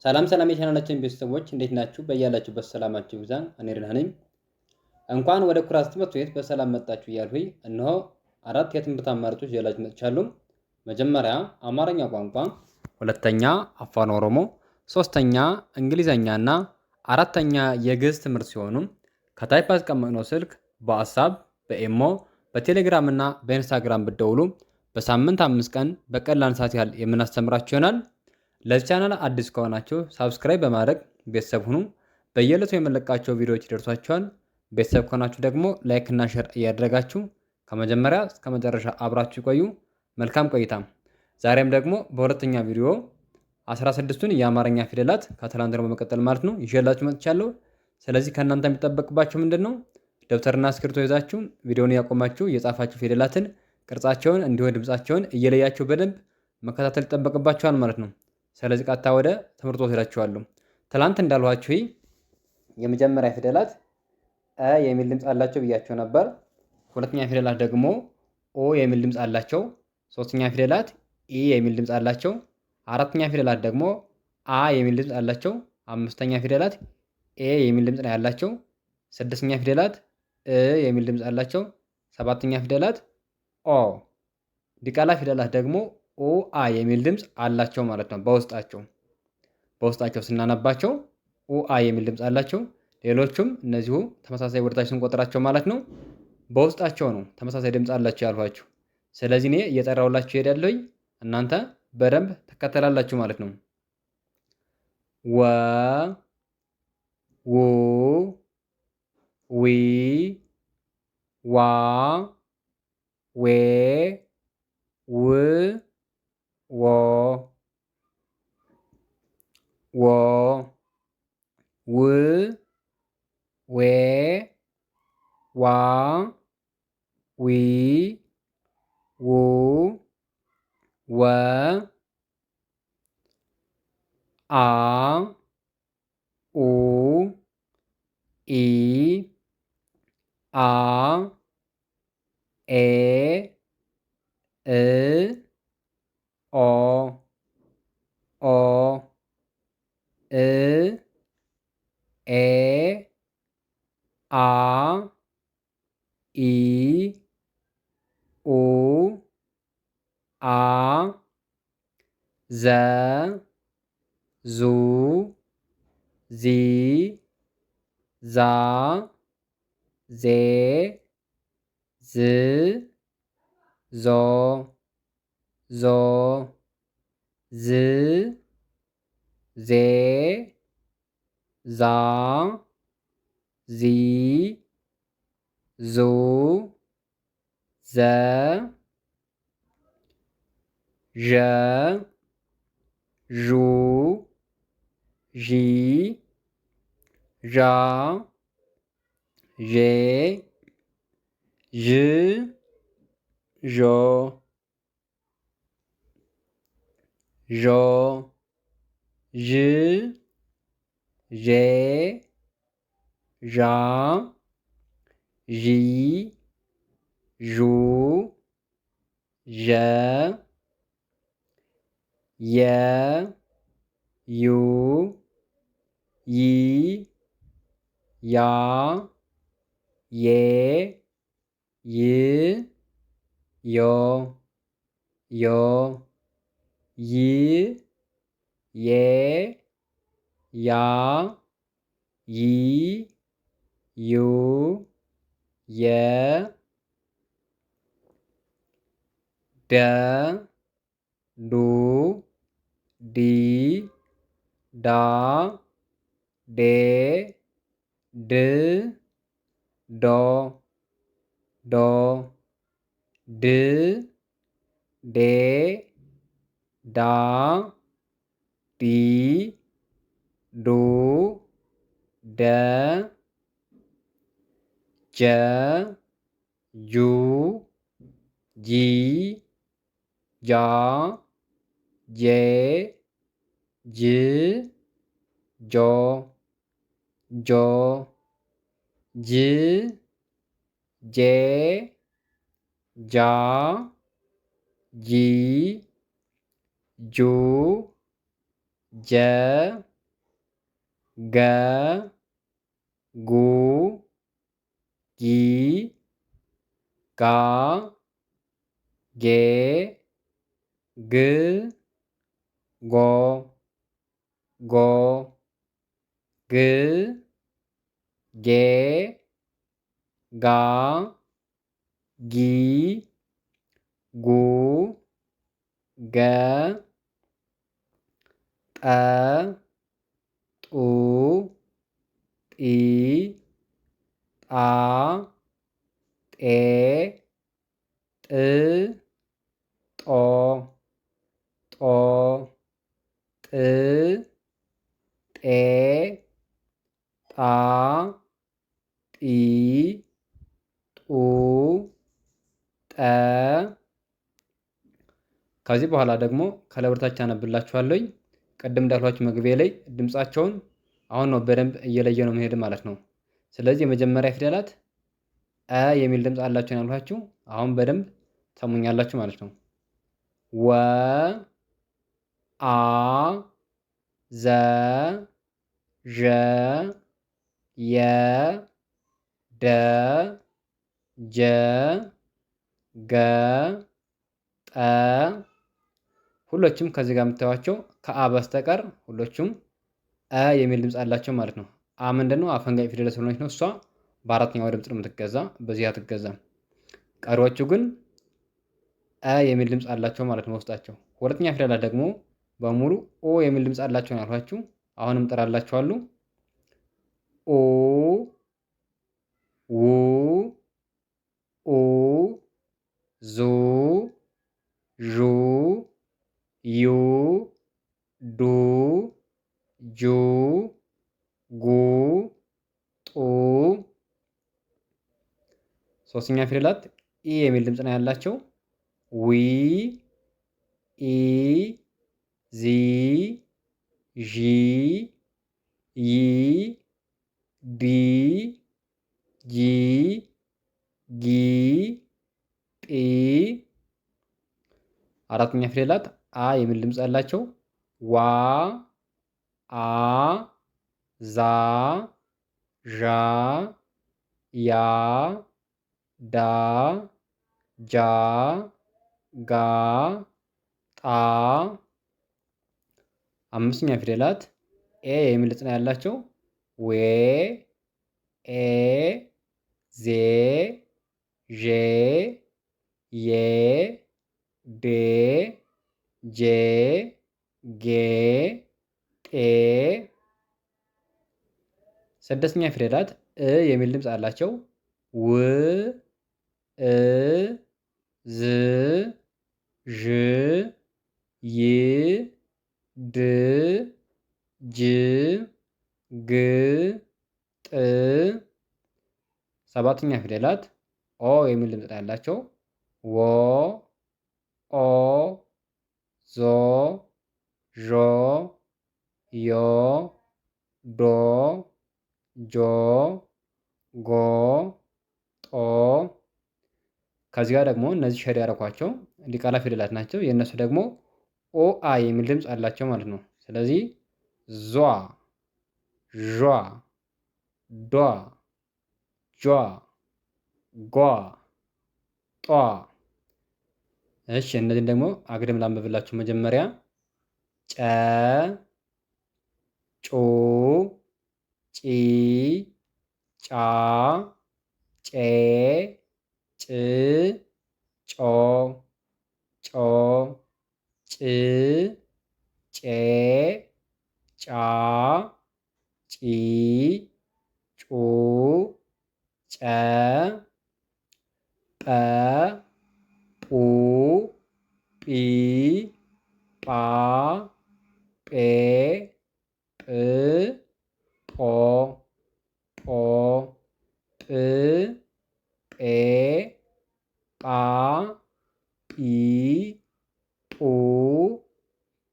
ሰላም ሰላም የቻናላችን ቤተሰቦች እንዴት ናችሁ? በያላችሁበት ሰላማችሁ ይብዛ። እኔ ደህና ነኝ። እንኳን ወደ ኩራዝ ትምህርት ቤት በሰላም መጣችሁ እያልሁኝ እነሆ አራት የትምህርት አማራጮች ይዤላችሁ መጥቻለሁ። መጀመሪያ አማርኛ ቋንቋ፣ ሁለተኛ አፋን ኦሮሞ፣ ሶስተኛ እንግሊዘኛ እና አራተኛ የግዕዝ ትምህርት ሲሆኑ ከታች ባስቀመጥነው ስልክ በዋትስአፕ በኢሞ በቴሌግራም እና በኢንስታግራም ብትደውሉ በሳምንት 5 ቀን በቀላል ሰዓት ያህል የምናስተምራችሁ ይሆናል። ለዚህ ቻናል አዲስ ከሆናችሁ ሳብስክራይብ በማድረግ ቤተሰብ ሁኑ። በየዕለቱ የመለቃቸው ቪዲዮዎች ይደርሷችኋል። ቤተሰብ ከሆናችሁ ደግሞ ላይክ እና ሼር እያደረጋችሁ ከመጀመሪያ እስከ መጨረሻ አብራችሁ ይቆዩ። መልካም ቆይታ። ዛሬም ደግሞ በሁለተኛ ቪዲዮ 16ቱን የአማርኛ ፊደላት ከትላንት ነው በመቀጠል ማለት ነው ይዤላችሁ መጥቻለሁ። ስለዚህ ከእናንተ የሚጠበቅባችሁ ምንድን ነው? ደብተርና እስክሪብቶ ይዛችሁ ቪዲዮውን ያቆማችሁ የጻፋችሁ ፊደላትን ቅርጻቸውን እንዲሁም ድምጻቸውን እየለያችሁ በደንብ መከታተል ይጠበቅባችኋል ማለት ነው። ስለዚህ ቀጥታ ወደ ትምህርቱ ወስዳችኋለሁ። ትላንት እንዳልኋችሁ የመጀመሪያ ፊደላት እ የሚል ድምፅ አላቸው ብያቸው ነበር። ሁለተኛ ፊደላት ደግሞ ኦ የሚል ድምፅ አላቸው። ሶስተኛ ፊደላት ኢ የሚል ድምፅ አላቸው። አራተኛ ፊደላት ደግሞ አ የሚል ድምፅ አላቸው። አምስተኛ ፊደላት ኤ የሚል ድምፅ ነው ያላቸው። ስድስተኛ ፊደላት እ የሚል ድምፅ አላቸው። ሰባተኛ ፊደላት ኦ። ዲቃላ ፊደላት ደግሞ ኦ አ የሚል ድምፅ አላቸው ማለት ነው። በውስጣቸው ስናነባቸው ኦ አ የሚል ድምፅ አላቸው። ሌሎቹም እነዚሁ ተመሳሳይ ወደታች ስንቆጥራቸው ማለት ነው በውስጣቸው ነው ተመሳሳይ ድምፅ አላቸው ያልኋችሁ። ስለዚህ እኔ እየጠራሁላችሁ እሄዳለሁኝ እናንተ በደንብ ትከተላላችሁ ማለት ነው። ወ ው ዊ ዋ ዌ ው ወ ወ ው ዌ ዋ ዊ ው ወ አ ኡ ኢ አ ኤ እ ኦ ኦ እ ኤ አ ኢ ኡ አ ዘ ዙ ዚ ዛ ዜ ዝ ዞ ዞ ዝ ዜ ዛ ዚ ዙ ዘ ዠ ዡ ዢ ዣ ዤ ዥ ዦ ዦ ዥ ዤ ዣ ዢ ዡ ዠ የ ዩ ይ ያ ዬ ይ ዮ ዮ ይ ዬ ያ ይ ዩ የ ደ ዱ ዲ ዳ ዴ ድ ዶ ዶ ድ ዴ ዳ ዲ ዱ ደ ጀ ጁ ጂ ጃ ጄ ጅ ጆ ጆ ጅ ጄ ጃ ጂ ጁ ጀ ገ ጉ ጊ ጋ ጌ ግ ጎ ጎ ግ ጌ ጋ ጊ ጉ ገ ጠ ጡ ጢ ጣ ጤ ጥ ጦ ጦ ጥ ጤ ጣ ጢ ጡ ጠ ከዚህ በኋላ ደግሞ ከላይ ወደ ታች አነብላችኋለሁኝ። ቅድም እንዳልኳችሁ መግቢያ ላይ ድምፃቸውን አሁን ነው በደንብ እየለየ ነው መሄድ ማለት ነው። ስለዚህ የመጀመሪያ ፊደላት የሚል ድምፅ አላቸው ያልኳችሁ አሁን በደንብ ሰሙኛላችሁ ማለት ነው። ወ አ ዘ ዠ የ ደ ጀ ገ ጠ ሁሎችም ከዚህ ጋር የምታዩቸው ከአ በስተቀር ሁሎቹም የሚል ድምፅ አላቸው ማለት ነው። አ ምንድነው? አፈንጋጭ ፊደል ስለሆነች ነው። እሷ በአራተኛው ድምፅ ነው የምትገዛ፣ በዚህ አትገዛም። ቀሪዎቹ ግን የሚል ድምፅ አላቸው ማለት ነው ውስጣቸው። ሁለተኛ ፊደላት ደግሞ በሙሉ ኦ የሚል ድምፅ አላቸው ያልኳችሁ አሁንም እጠራላችኋለሁ። ኦ ው ኡ ዙ ዡ ዩ ዱ ጁ ጉ ጡ ሶስተኛ ፊደላት ኢ የሚል ድምፅ ነው ያላቸው። ዊ ኢ ዚ ዢ ይ ዲ ጂ ጊ ጲ አራተኛ ፊደላት አ የሚል ድምፅ ያላቸው ዋ አ ዛ ዣ ያ ዳ ጃ ጋ ጣ አምስተኛ ፊደላት ኤ የሚል ድምፅ ነው ያላቸው ዌ ኤ ዜ ዤ ዬ ዴ ጄ ጌ ጤ ስድስተኛ ፊደላት የሚል ድምፅ አላቸው ው እ ዝ ዥ ይ ድ ጅ ግ ጥ ሰባተኛ ፊደላት ኦ የሚል ድምፅ ያላቸው ወ ኦ ዞ ዦ ዮ ዶ ጆ ጎ ጦ ከዚህ ጋር ደግሞ እነዚህ ሸድ ያደረኳቸው ዲቃላ ፊደላት ናቸው። የእነሱ ደግሞ ኦ አ የሚል ድምፅ አላቸው ማለት ነው። ስለዚህ ዟ ዣ ዷ ጇ ጓ ጧ። እሺ እነዚህን ደግሞ አግድም ላንብብላችሁ። መጀመሪያ ጨ ጩ ጪ ጫ ጬ ጭ ጮ ጮ ጭ ጬ ጫ ጪ ጩ ጨ ጰ ጱ ጲ ጳ ጴ ጵ ጶ ጶ ጵ ጴ ጳ ጲ ጱ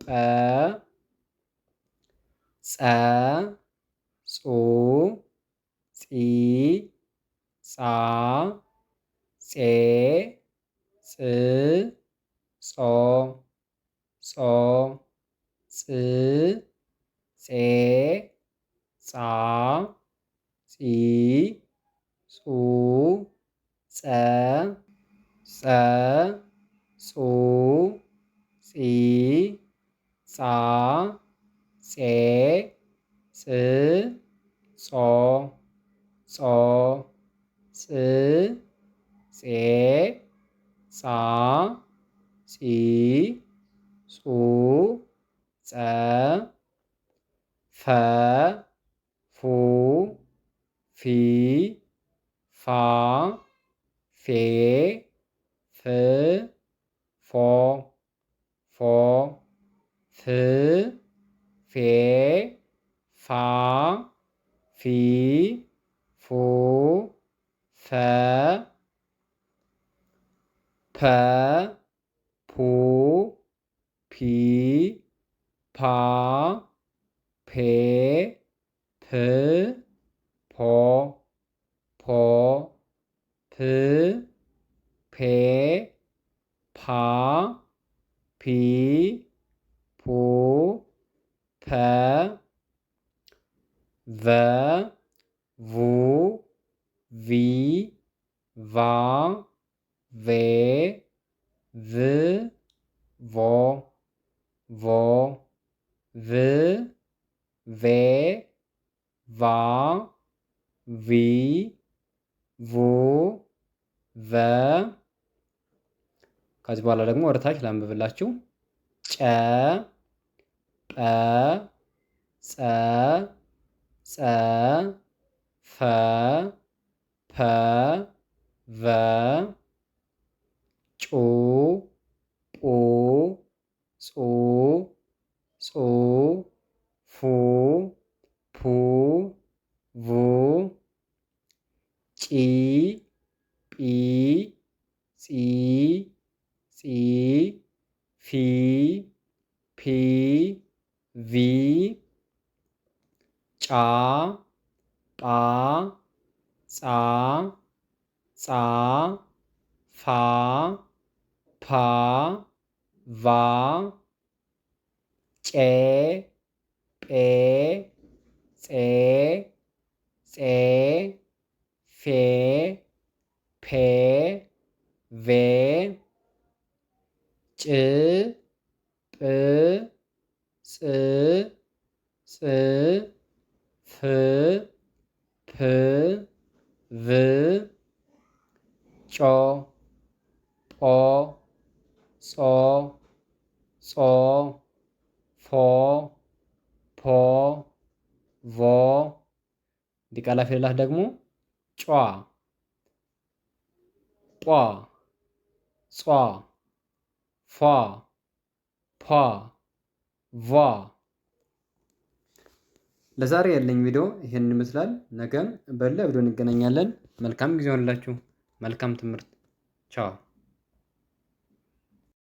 ጰ ጸ ጹ ጺ ጻ ጼ ጽ ጾ ጾ ጽ ጼ ጻ ጺ ጹ ጸ ጸ ጹ ጺ ጻ ጼ ጽ ጾ ጾ ጽ ጼ ጻ ጺ ጹ ጸ ፈ ፉ ፊ ፋ ፌ ፍ ፎ ፎ ፍ ፌ ፋ ፊ ፉ ፈ ፐ ፑ ፒ ፓ ፔ ፕ ፖ ፖ ፕ ፔ ፓ ፒ ፑ ፐ ቨ ቡ ቪ ቫ ቬ ቭ ቮ ቮ ቭ ቬ ቫ ቪ ቡ ቨ ከዚህ በኋላ ደግሞ ወደ ታች ላንብብላችሁ። ጨ ጰ ጸ ጸ ፈ ፐ ቨ ጩ ጱ ጹ ጹ ፉ ፑ ቡ ጪ ጲ ጺ ጺ ፊ ፒ ቪ ጫ ጳ ጻ ጻ ፋ ፓ ቫ ጬ ጴ ፄ ፄ ፌ ፔ ቬ ጭ ጵ ጽ ጽ ፍ ፕ ቭ ጮ ጶ ጾ ጾ ፎ ፖ ቮ ዲቃላ ፊደላት ደግሞ ጯ ጧ ጿ ፏ ፖ ቫ። ለዛሬ ያለኝ ቪዲዮ ይሄንን ይመስላል። ነገም በሌላ ቪዲዮ እንገናኛለን። መልካም ጊዜ ሆንላችሁ። መልካም ትምህርት። ቻው